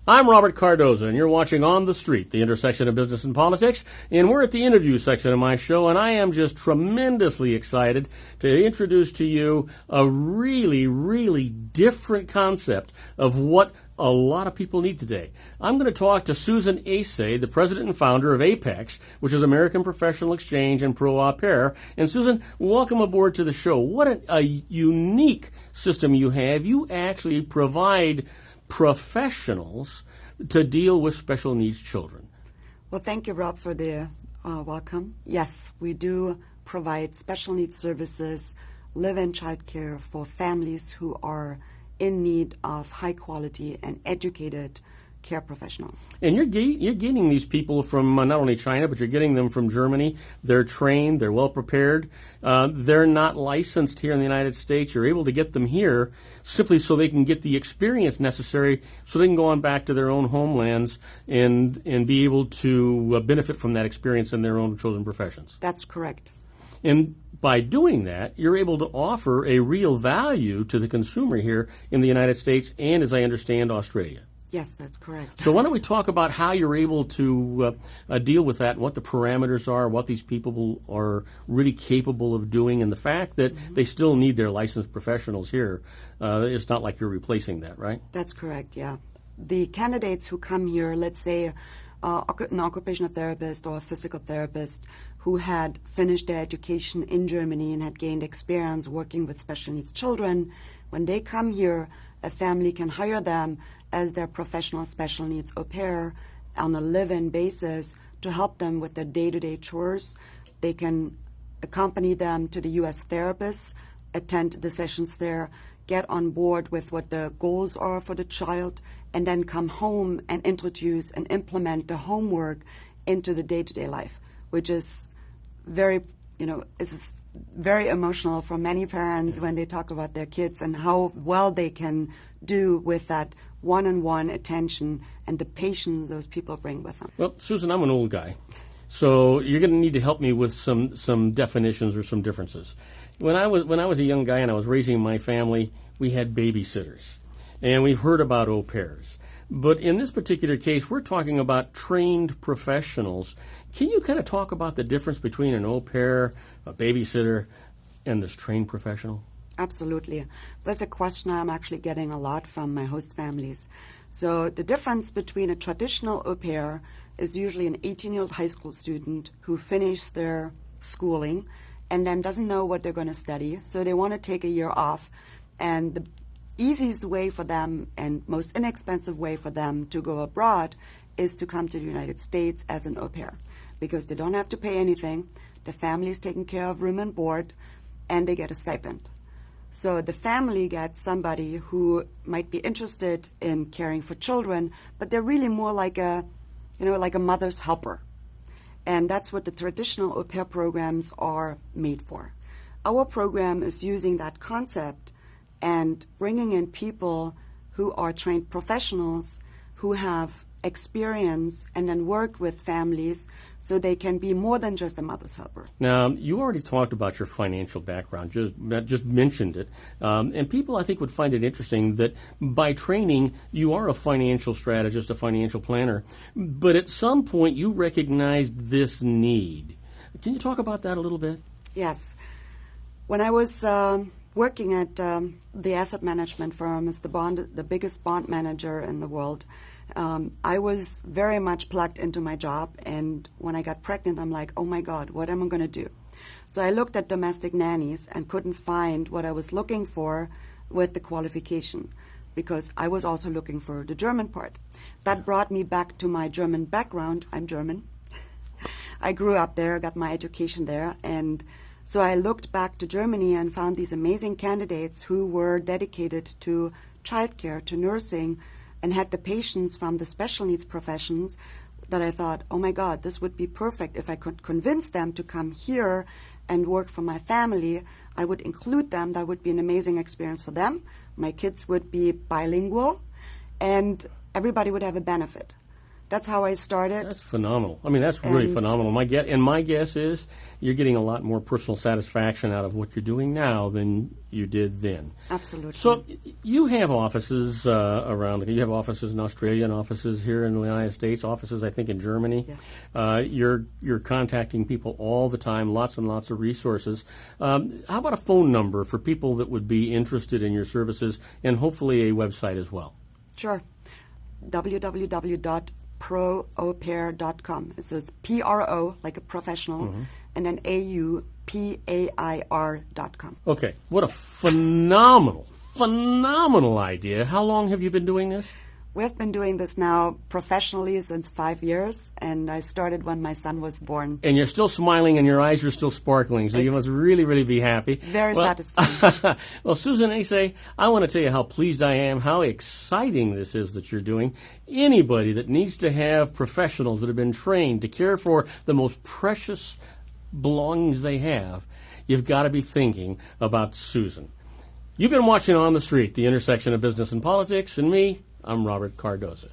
I'm Robert Cardoza, and you're watching On the Street, the intersection of business and politics, and we're at the interview section of my show, and I am just tremendously excited to introduce to you a really, really different concept of what a lot of people need today. I'm going to talk to Susan Asay, the president and founder of APEX, which is American Professional Exchange and PROaupair. And Susan, welcome aboard to the show. What a unique system you have. You actually provide professionals to deal with special needs children. Well, thank you, Rob, for the welcome. Yes, we do provide special needs services, live-in childcare for families who are in need of high-quality and educated care professionals. And you're getting these people from not only China, but you're getting them from Germany. They're trained, they're well prepared. They're not licensed here in the United States. You're able to get them here simply so they can get the experience necessary so they can go on back to their own homelands and be able to benefit from that experience in their own chosen professions. That's correct. And by doing that, you're able to offer a real value to the consumer here in the United States and, as I understand, Australia. Yes, that's correct. So why don't we talk about how you're able to deal with that, what the parameters are, what these people are really capable of doing, and the fact that they still need their licensed professionals here. It's not like you're replacing that, right? That's correct, yeah. The candidates who come here, let's say an occupational therapist or a physical therapist who had finished their education in Germany and had gained experience working with special needs children, when they come here, a family can hire them as their professional special needs au pair on a live-in basis to help them with their day-to-day chores. They can accompany them to the U.S. therapists, attend the sessions there, get on board with what the goals are for the child, and then come home and introduce and implement the homework into the day-to-day life, which is very, is very emotional for many parents when they talk about their kids and how well they can do with that one-on-one attention and the patience those people bring with them. Well, Susan, I'm an old guy, so you're going to need to help me with some definitions or some differences. When I was a young guy and I was raising my family, we had babysitters, and we've heard about au pairs. But in this particular case, we're talking about trained professionals. Can you kind of talk about the difference between an au pair, a babysitter, and this trained professional? Absolutely. That's a question I'm actually getting a lot from my host families. So the difference between a traditional au pair is usually an 18-year-old high school student who finished their schooling and then doesn't know what they're going to study, so they want to take a year off. And the easiest way for them and most inexpensive way for them to go abroad is to come to the United States as an au pair, because they don't have to pay anything, the family is taking care of room and board, and they get a stipend. So the family gets somebody who might be interested in caring for children, but they're really more like a mother's helper. And that's what the traditional au pair programs are made for. Our program is using that concept and bringing in people who are trained professionals who have experience and then work with families so they can be more than just a mother's helper. Now, you already talked about your financial background, just mentioned it, and people I think would find it interesting that by training you are a financial strategist, a financial planner, but at some point you recognized this need. Can you talk about that a little bit? Yes. When I was working at the asset management firm, it's the biggest bond manager in the world, I was very much plugged into my job, and when I got pregnant, I'm like, oh my God, what am I going to do? So I looked at domestic nannies and couldn't find what I was looking for with the qualification, because I was also looking for the German part. That brought me back to my German background. I'm German. I grew up there, got my education there, and so I looked back to Germany and found these amazing candidates who were dedicated to childcare, to nursing, and had the patience from the special needs professions that I thought, oh my God, this would be perfect. If I could convince them to come here and work for my family, I would include them. That would be an amazing experience for them. My kids would be bilingual, and everybody would have a benefit. That's how I started. That's phenomenal. I mean, that's really And- phenomenal. My guess is you're getting a lot more personal satisfaction out of what you're doing now than you did then. Absolutely. So you have offices around. You have offices in Australia and offices here in the United States. Offices, I think, in Germany. Yes. You're contacting people all the time. Lots and lots of resources. How about a phone number for people that would be interested in your services, and hopefully a website as well? Sure. www.PROaupair.com. So it's PRO, like a professional, and then AUPAIR.com. Okay. What a phenomenal idea. How long have you been doing this? We've been doing this now professionally since 5 years, and I started when my son was born. And you're still smiling and your eyes are still sparkling, so you must really, really be happy. Very satisfying. Well, Susan Asay, I want to tell you how pleased I am, how exciting this is that you're doing. Anybody that needs to have professionals that have been trained to care for the most precious belongings they have, you've got to be thinking about Susan. You've been watching On the Street, the intersection of business and politics, and me, I'm Robert Cardoza.